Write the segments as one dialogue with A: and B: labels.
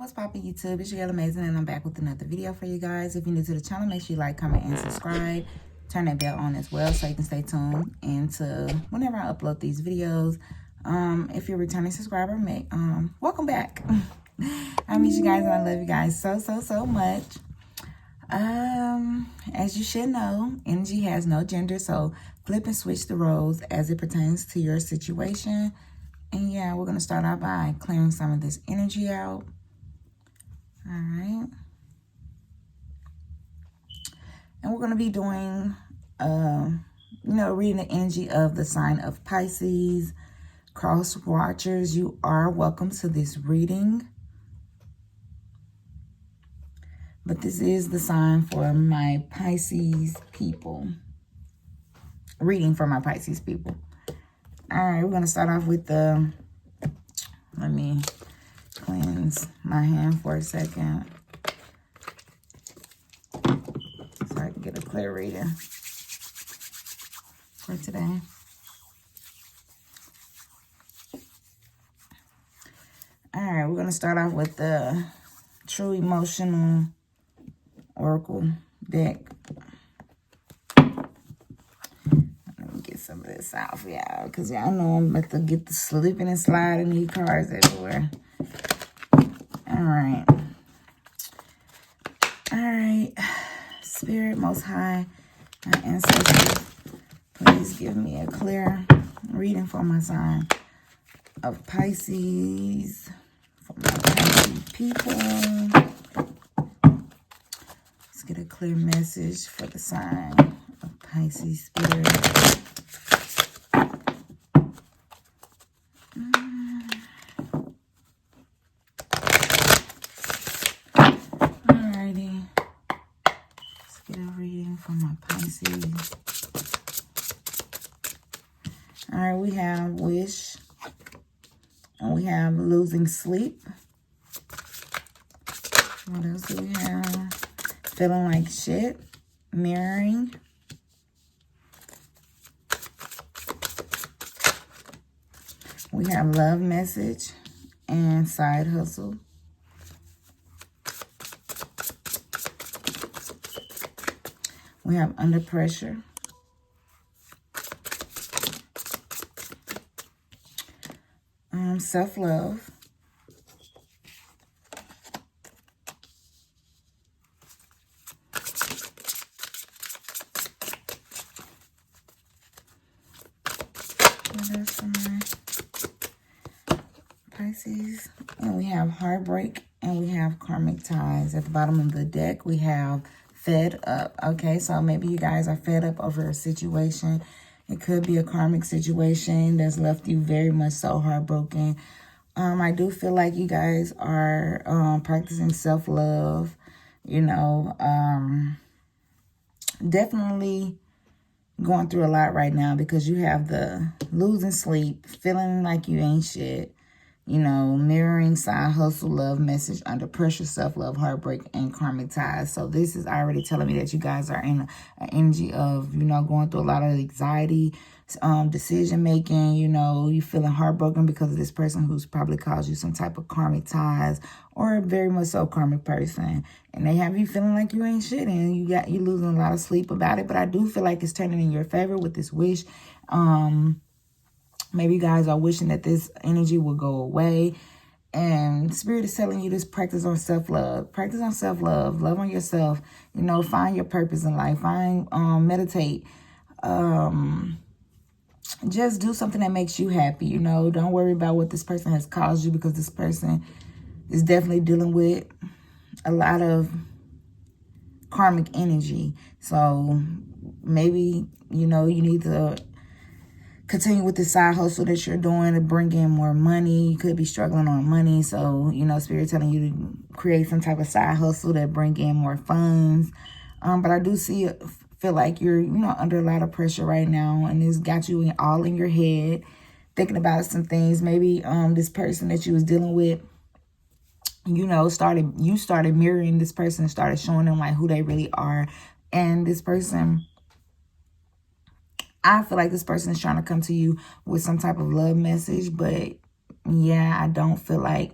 A: What's poppin' YouTube? It's your girl Amazing, and I'm back with another video for you guys. If you're new to the channel, make sure you like, comment, and subscribe. Turn that bell on as well so you can stay tuned into whenever I upload these videos. If you're a returning subscriber, welcome back. I miss you guys and I love you guys so much. As you should know, energy has no gender, so flip and switch the roles as it pertains to your situation. And yeah, we're going to start out by clearing some of this energy out. All right. And we're going to be doing, reading the energy of the sign of Pisces. Cross watchers, you are welcome to this reading. But this is the sign for my Pisces people. Reading for my Pisces people. All right, we're going to start off with the, let me cleanse my hand for a second so I can get a clear reading for today. All right, we're going to start off with the True Emotional Oracle deck. Let me get some of this out for y'all, because y'all know I'm about to get the slipping and sliding these cards everywhere. All right. All right. Spirit, Most High, my ancestors, please give me a clear reading for my sign of Pisces, for my Pisces people. Let's get a clear message for the sign of Pisces Spirit. Alrighty. Let's get a reading for my Pisces. Alright, we have Wish. And we have Losing Sleep. What else do we have? Feeling Like Shit. Mirroring. We have Love Message and Side Hustle. We have Under Pressure. Self-love. What else for my Pisces? And we have Heartbreak and we have Karmic Ties. At the bottom of the deck, we have Fed Up. Okay, so maybe you guys are fed up over a situation. It could be a karmic situation that's left you very much so heartbroken. I do feel like you guys are practicing self-love, definitely going through a lot right now because you have the losing sleep, feeling like you ain't shit, mirroring, side hustle, love message, under pressure, self-love, heartbreak, and karmic ties. So this is already telling me that you guys are in an energy of, going through a lot of anxiety, decision making, you feeling heartbroken because of this person who's probably caused you some type of karmic ties, or a very much so karmic person, and they have you feeling like you ain't shit, and you losing a lot of sleep about it. But I do feel like it's turning in your favor with this wish. Maybe you guys are wishing that this energy will go away. And Spirit is telling you this: practice on self-love. Practice on self-love. Love on yourself. Find your purpose in life. Meditate. Just do something that makes you happy. Don't worry about what this person has caused you, because this person is definitely dealing with a lot of karmic energy. So maybe, you need to continue with the side hustle that you're doing to bring in more money. You could be struggling on money. So, Spirit telling you to create some type of side hustle that bring in more funds. But I do feel like you're, under a lot of pressure right now. And it's got you all in your head, thinking about some things. Maybe this person that you was dealing with, started mirroring this person and started showing them like who they really are. And this person, I feel like this person is trying to come to you with some type of love message, but yeah, I don't feel like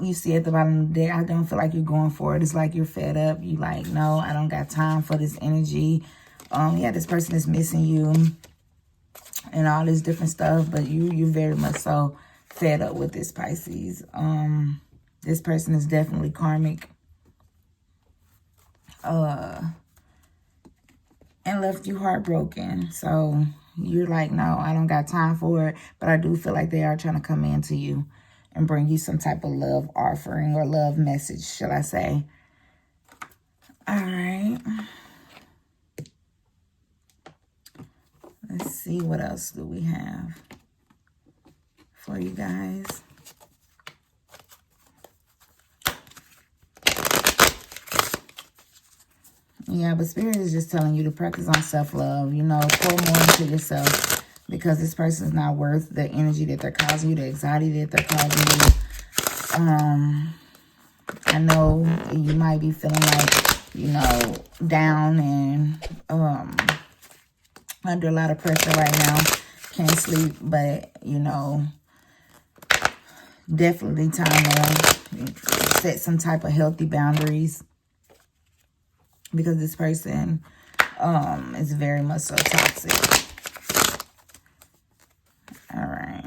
A: you see at the bottom of the deck, I don't feel like you're going for it. It's like you're fed up. You like, no, I don't got time for this energy. Yeah, this person is missing you and all this different stuff, but you're very much so fed up with this, Pisces. This person is definitely karmic. And left you heartbroken. So you're like, no, I don't got time for it. But I do feel like they are trying to come into you and bring you some type of love offering or love message, shall I say. All right. Let's see, what else do we have for you guys? Yeah, but Spirit is just telling you to practice on self-love. You know, pour more into yourself, because this person is not worth the energy that they're causing you, the anxiety that they're causing you. I know you might be feeling like, you know, down and under a lot of pressure right now. Can't sleep, but, you know, definitely time to set some type of healthy boundaries, because this person is very much so toxic. All right.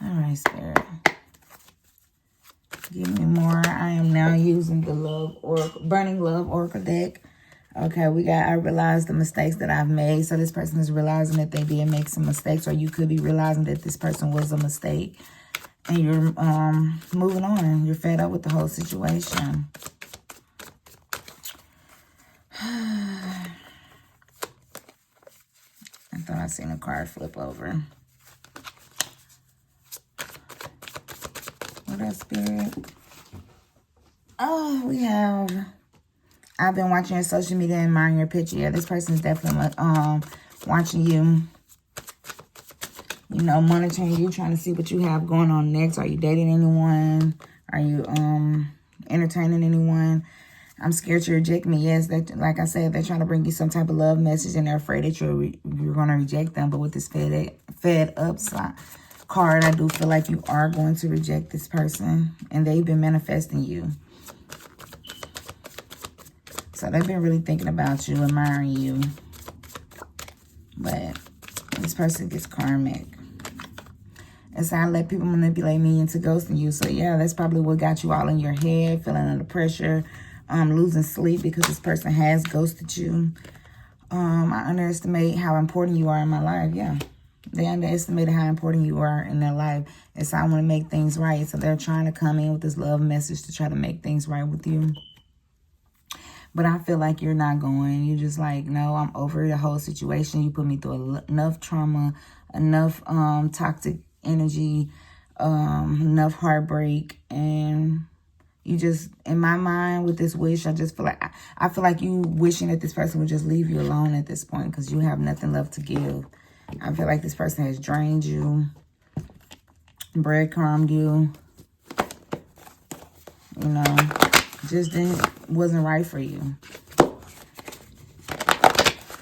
A: All right, Spirit. Give me more. I am now using the Burning Love Oracle deck. Okay, we got, I realized the mistakes that I've made. So this person is realizing that they did make some mistakes, or you could be realizing that this person was a mistake. And you're moving on. You're fed up with the whole situation. I thought I seen a card flip over. What else, Spirit? Oh, we have, I've been watching your social media and admiring your picture. Yeah, this person is definitely watching you. You know, monitoring you, trying to see what you have going on next. Are you dating anyone? Are you entertaining anyone? I'm scared to reject me. Yes, they, like I said, they're trying to bring you some type of love message, and they're afraid that you're going to reject them. But with this fed up card, I do feel like you are going to reject this person, and they've been manifesting you. So they've been really thinking about you, admiring you. But this person gets karmic. And so I let people manipulate me into ghosting you. So yeah, that's probably what got you all in your head, feeling under pressure, losing sleep because this person has ghosted you. I underestimate how important you are in my life. Yeah, they underestimated how important you are in their life. And so I want to make things right. So they're trying to come in with this love message to try to make things right with you. But I feel like you're not going. You're just like, no, I'm over the whole situation. You put me through enough trauma, enough toxic energy, enough heartbreak. And you just, in my mind, with this wish, I just feel like, I feel like you wishing that this person would just leave you alone at this point, because you have nothing left to give. I feel like this person has drained you, breadcrumbed you, you know, just wasn't right for you. All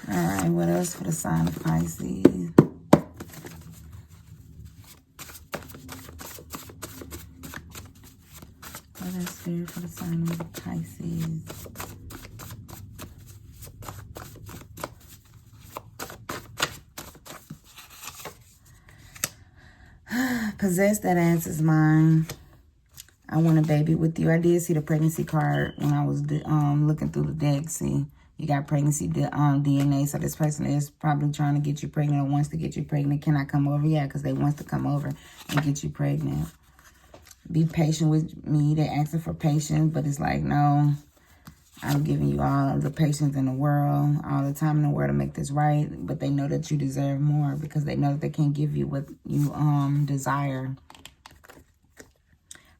A: right, what else for the sign of Pisces? What else, Spirit, for the sign of Pisces? Possess, that answers mine. I want a baby with you. I did see the pregnancy card when I was looking through the deck. See, you got pregnancy DNA. So this person is probably trying to get you pregnant, or wants to get you pregnant. Can I come over? Yeah, because they want to come over and get you pregnant. Be patient with me. They're asking for patience, but it's like, no, I'm giving you all the patience in the world, all the time in the world to make this right. But they know that you deserve more, because they know that they can't give you what you desire.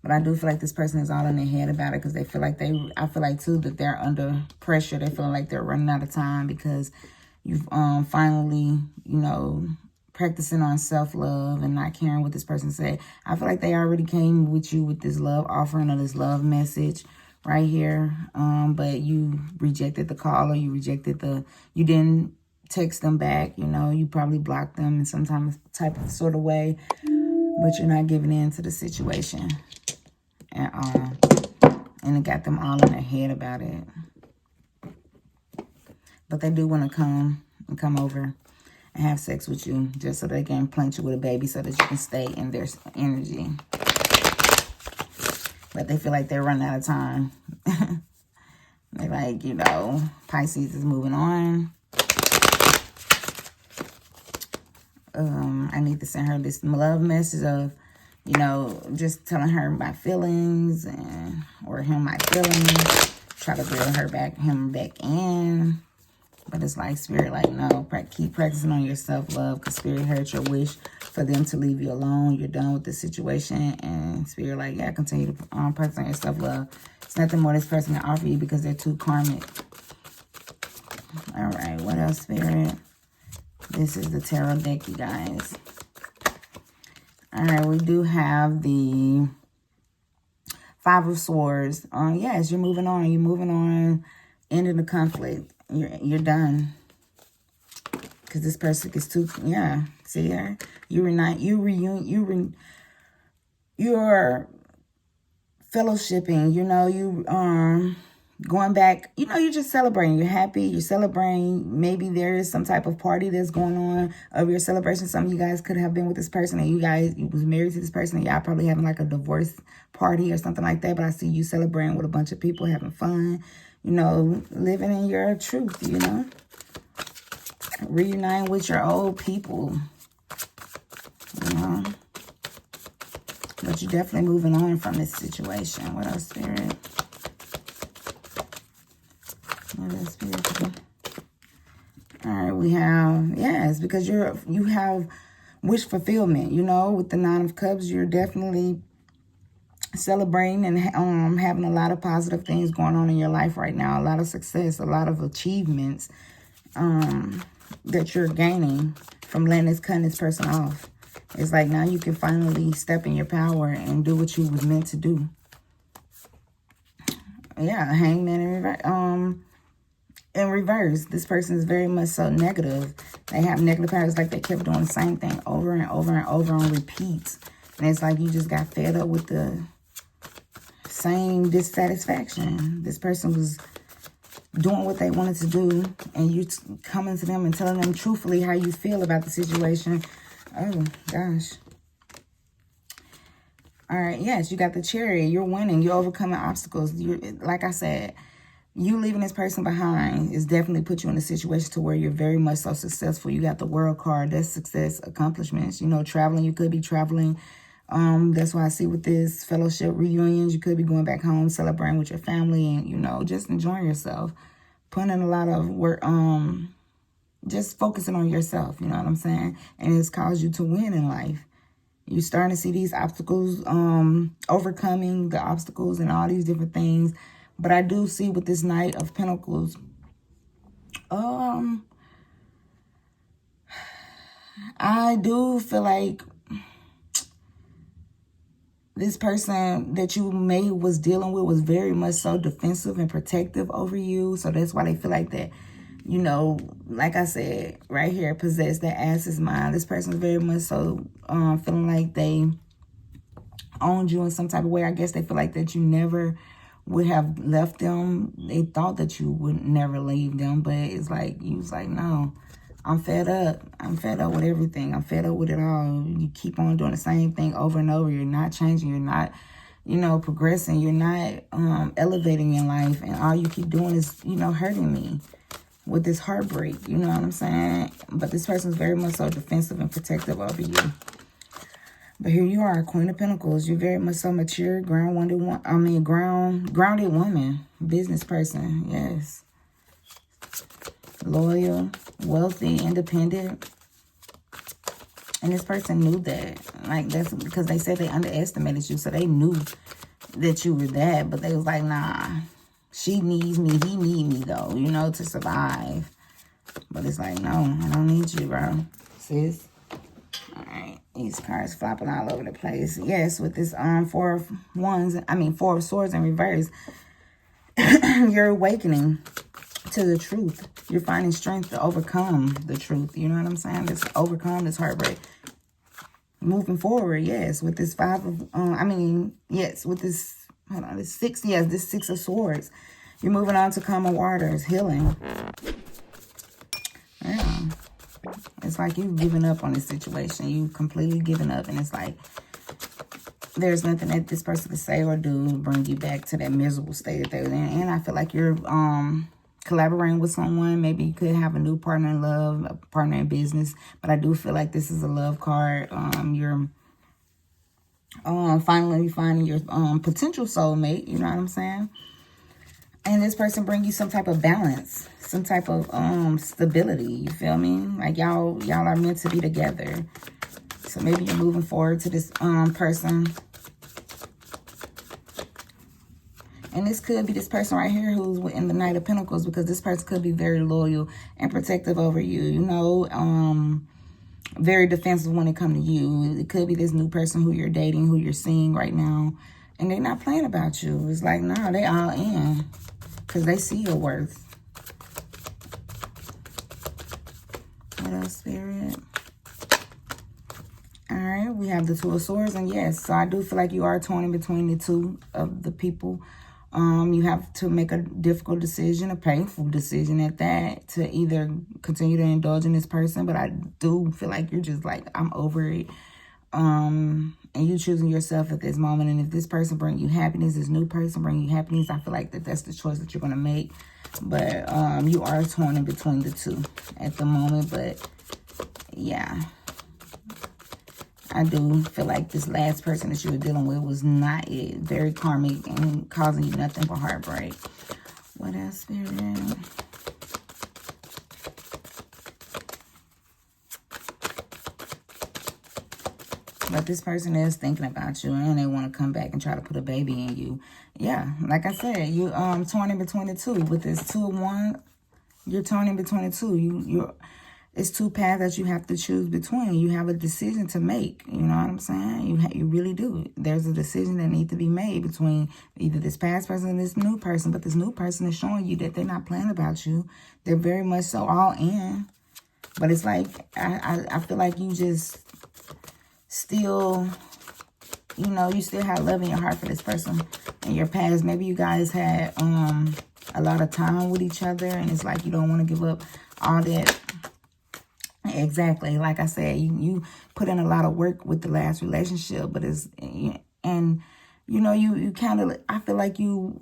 A: But I do feel like this person is all in their head about it, because they feel like I feel like too that they're under pressure. They feel like they're running out of time, because you've finally, you know, practicing on self-love and not caring what this person said. I feel like they already came with you with this love offering or this love message right here. But you rejected the call, or you didn't text them back. You know, you probably blocked them in some type of sort of way. But you're not giving in to the situation at all. And it got them all in their head about it. But they do want to come over and have sex with you just so they can implant you with a baby so that you can stay in their energy. But they feel like they're running out of time. They're like, you know, Pisces is moving on. I need to send her this love message of, you know, just telling her my feelings or him my feelings. Try to reel him back in. But it's like, Spirit, like, no, keep practicing on your self-love, because Spirit heard your wish for them to leave you alone. You're done with the situation. And Spirit, like, yeah, continue to practice on your self-love. It's nothing more this person can offer you because they're too karmic. All right, what else, Spirit? This is the tarot deck, you guys. All right, we do have the Five of Swords. Yes, you're moving on. You're moving on, ending the conflict. You're done. Because this person is too, yeah. See her? You're fellowshipping, you know, you going back, you know, you're just celebrating. You're happy, you're celebrating. Maybe there is some type of party that's going on of your celebration. Some of you guys could have been with this person and you was married to this person and y'all probably having like a divorce party or something like that. But I see you celebrating with a bunch of people, having fun, you know, living in your truth, you know. Reuniting with your old people, you know. But you're definitely moving on from this situation. What else, Spirit? What else, Spirit? All right, we have, yes, because you have wish fulfillment, you know. With the Nine of Cups, you're definitely celebrating and having a lot of positive things going on in your life right now. A lot of success, a lot of achievements that you're gaining from letting cutting this person off. It's like now you can finally step in your power and do what you was meant to do. Yeah, Hangman in reverse. This person is very much so negative. They have negative patterns, like they kept doing the same thing over and over and over on repeat. And it's like you just got fed up with the same dissatisfaction. This person was doing what they wanted to do, and you coming to them and telling them truthfully how you feel about the situation. Oh, gosh. All right, yes, you got the Chariot. You're winning. You're overcoming obstacles. Like I said, you leaving this person behind is definitely put you in a situation to where you're very much so successful. You got the World card. That's success, accomplishments. You know, traveling. You could be traveling. That's why I see with this fellowship reunions, you could be going back home, celebrating with your family, and, you know, just enjoying yourself. Putting in a lot of work, just focusing on yourself, you know what I'm saying? And it's caused you to win in life. You're starting to see these obstacles, overcoming the obstacles and all these different things. But I do see with this Knight of Pentacles, I do feel like this person that you was dealing with was very much so defensive and protective over you. So that's why they feel like that, you know, like I said, right here, possess that ass is mine. This person is very much so feeling like they owned you in some type of way. I guess they feel like that you never would have left them. They thought that you would never leave them, but it's like, you was like, no, I'm fed up. I'm fed up with everything. I'm fed up with it all. You keep on doing the same thing over and over. You're not changing. You're not, you know, progressing. You're not elevating in life. And all you keep doing is, you know, hurting me with this heartbreak. You know what I'm saying? But this person's very much so defensive and protective over you. But here you are, Queen of Pentacles. You're very much so mature, grounded woman, business person. Yes. Loyal, wealthy, independent. And this person knew that. Like, that's because they said they underestimated you. So they knew that you were that. But they was like, nah, she needs me. He need me, though, you know, to survive. But it's like, no, I don't need you, bro. Sis. All right. These cards flopping all over the place. Yes, with this Four of Swords in reverse. You're awakening to the truth. You're finding strength to overcome the truth. You know what I'm saying? Overcome this heartbreak. moving forward, yes, with this yes, with this, hold on, this six, yes, this Six of Swords. You're moving on to calmer waters, healing. Yeah. It's like you've given up on this situation. You've completely given up, and it's like there's nothing that this person could say or do to bring you back to that miserable state that they were in. And I feel like you're collaborating with someone. Maybe you could have a new partner in love, a partner in business. But I do feel like this is a love card. You're finally finding your potential soulmate. You know what I'm saying? And this person bring you some type of balance, some type of stability. You feel me? Like y'all are meant to be together. So maybe you're moving forward to this person. And this could be this person right here who's in the Knight of Pentacles, because this person could be very loyal and protective over you, you know, very defensive when it comes to you. It could be this new person who you're dating, who you're seeing right now, and they're not playing about you. It's like, no, they all in because they see your worth. What else, Spirit? All right, we have the Two of Swords, and yes, so I do feel like you are torn in between the two of the people. You have to make a difficult decision, a painful decision at that, to either continue to indulge in this person. But I do feel like you're just like, I'm over it. And you choosing yourself at this moment. And if this person bring you happiness, this new person bring you happiness, I feel like that's the choice that you're going to make. But you are torn in between the two at the moment. But yeah, I do feel like this last person that you were dealing with was not it. Very karmic and causing you nothing but heartbreak. What else, Spirit? But this person is thinking about you, and they want to come back and try to put a baby in you. Yeah, like I said, you torn in between the two. With this Two of Wands, you're torn in between the two. It's two paths that you have to choose between. You have a decision to make. You know what I'm saying? You really do. There's a decision that needs to be made between either this past person and this new person. But this new person is showing you that they're not playing about you. They're very much so all in. But it's like, I feel like you just still, you know, you still have love in your heart for this person in your past. Maybe you guys had a lot of time with each other, and it's like you don't want to give up all that. Exactly. Like I said, you put in a lot of work with the last relationship, but and you know, you kind of, I feel like you,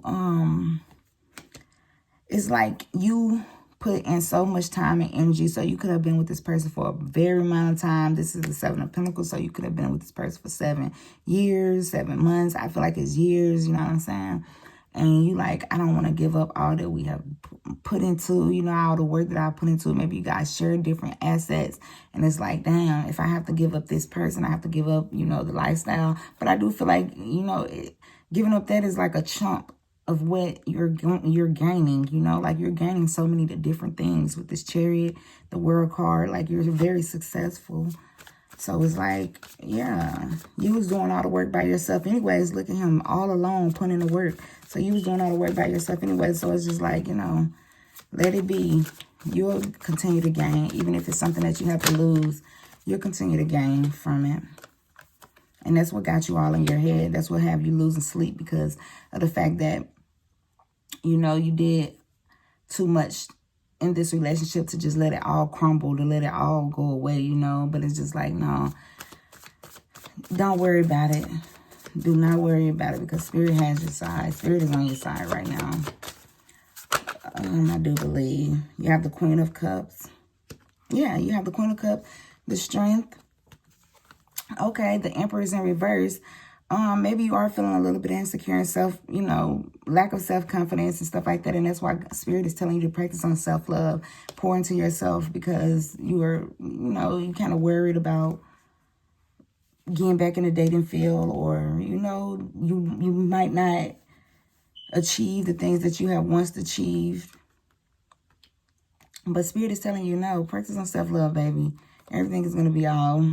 A: it's like you put in so much time and energy. So you could have been with this person for a very amount of time. This is the Seven of Pentacles. So you could have been with this person for 7 years, 7 months. I feel like it's years, you know what I'm saying? And you like, I don't want to give up all that we have put into, you know, all the work that I put into it. Maybe you guys share different assets. And it's like, damn, if I have to give up this person, I have to give up, you know, the lifestyle. But I do feel like, you know, giving up that is like a chunk of what you're gaining, you know, like you're gaining so many different things with this Chariot, the World card. Like you're very successful. So it's like, yeah, you was doing all the work by yourself anyways. Look at him all alone putting in the work. So you was doing all the work by yourself anyway. So it's just like, you know, let it be. You'll continue to gain. Even if it's something that you have to lose, you'll continue to gain from it. And that's what got you all in your head. That's what have you losing sleep, because of the fact that, you know, you did too much in this relationship to just let it all crumble, to let it all go away, you know. But it's just like, no, don't worry about it. Do not worry about it, because Spirit has your side. Spirit is on your side right now. I do believe. You have the Queen of Cups. Yeah, you have the Queen of Cups, the Strength. Okay, the Emperor is in reverse. Maybe you are feeling a little bit insecure and self, you know, lack of self-confidence and stuff like that. And that's why Spirit is telling you to practice on self-love, pour into yourself, because you are, you know, you kind of worried about getting back in the dating field, or, you know, you might not achieve the things that you have once achieved. But Spirit is telling you, no, practice on self-love, baby. Everything is going to be all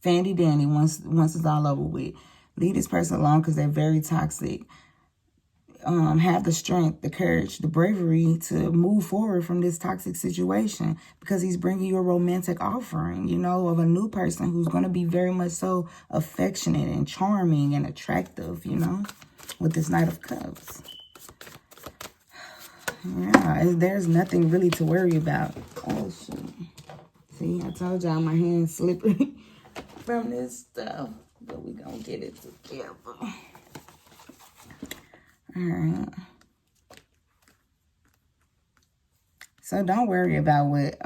A: fandy-dandy once it's all over with. Leave this person alone, because they're very toxic. have the strength, the courage, the bravery to move forward from this toxic situation, because he's bringing you a romantic offering, you know, of a new person who's going to be very much so affectionate and charming and attractive, you know, with this Knight of Cups. Yeah, there's nothing really to worry about. Oh, shoot. See, I told y'all my hand's slippery from this stuff, but we gonna get it together. All right. So don't worry about what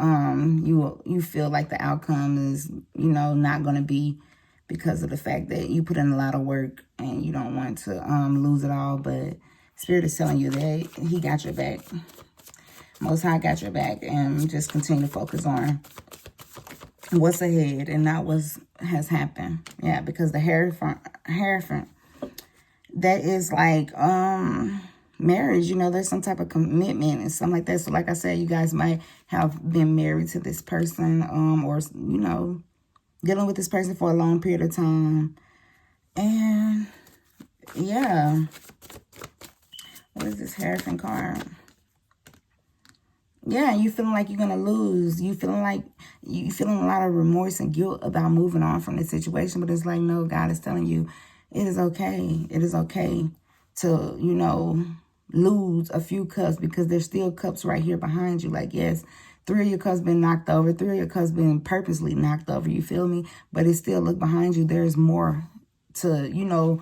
A: you feel like the outcome is, you know, not going to be, because of the fact that you put in a lot of work and you don't want to lose it all. But Spirit is telling you that he got your back. Most High got your back, and just continue to focus on what's ahead and not what has happened. Yeah, because the Hierophant, that is like marriage, you know, there's some type of commitment and something like that. So like I said, you guys might have been married to this person, or, you know, dealing with this person for a long period of time. And yeah, what is this Hierophant card? Yeah, you feeling like you're going to lose. You feeling a lot of remorse and guilt about moving on from this situation. But it's like, no, God is telling you it is okay. It is okay to, you know, lose a few cups, because there's still cups right here behind you. Like, yes, 3 of your cups been knocked over. 3 of your cups been purposely knocked over. You feel me? But it still, look behind you. There's more to, you know,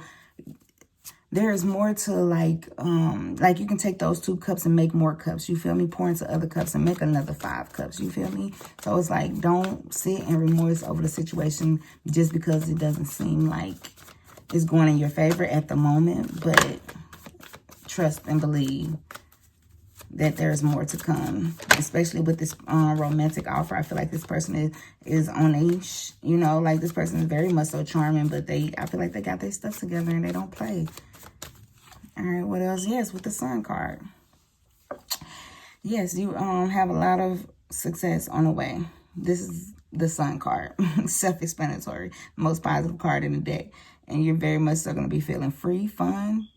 A: there's more to, like you can take those 2 cups and make more cups. You feel me? Pour into other cups and make another 5 cups. You feel me? So it's like, don't sit and remorse over the situation just because it doesn't seem like it's going in your favor at the moment. But trust and believe that there's more to come, especially with this romantic offer. I feel like this person is on a, you know, like this person is very much so charming, but I feel like they got their stuff together and they don't play. All right, what else? Yes, with the Sun card. Yes, you have a lot of success on the way. This is the Sun card. Self-explanatory. Most positive card in the deck. And you're very much so going to be feeling free, fun,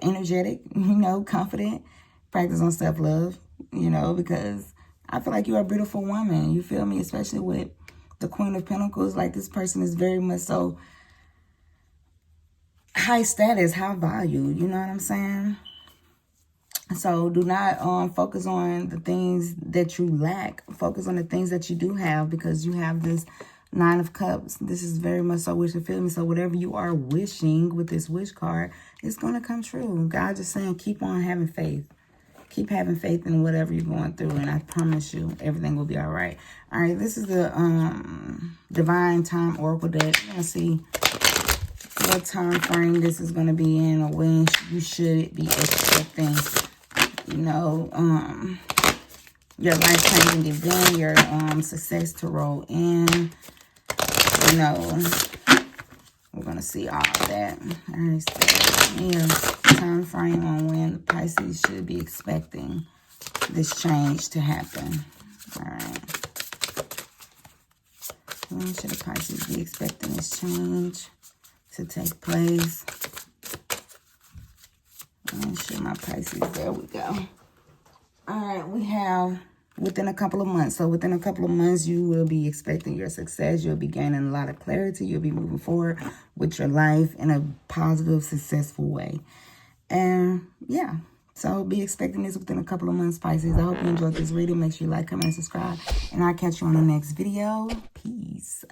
A: energetic, you know, confident. Practice on self-love, you know, because I feel like you're a beautiful woman. You feel me? Especially with the Queen of Pentacles. Like, this person is very much so high status, high value. You know what I'm saying? So do not focus on the things that you lack. Focus on the things that you do have, because you have this 9 of Cups. This is very much so wish and feel me. So whatever you are wishing with this wish card, it's going to come true. God just saying, keep on having faith. Keep having faith in whatever you're going through, and I promise you everything will be all right. All right, this is the Divine Time Oracle deck. We're going to see what time frame this is going to be in, or when you should be expecting, you know, your life-changing event, your success to roll in. You know, we're going to see all of that. All right, so, yeah, time frame on when the Pisces should be expecting this change to happen. All right. When should the Pisces be expecting this change to take place? When should my Pisces? There we go. All right, we have within a couple of months. So within a couple of months, you will be expecting your success. You'll be gaining a lot of clarity. You'll be moving forward with your life in a positive, successful way. And yeah, so be expecting this within a couple of months, Pisces. I hope you enjoyed this reading. Make sure you like, comment, and subscribe. And I'll catch you on the next video. Peace.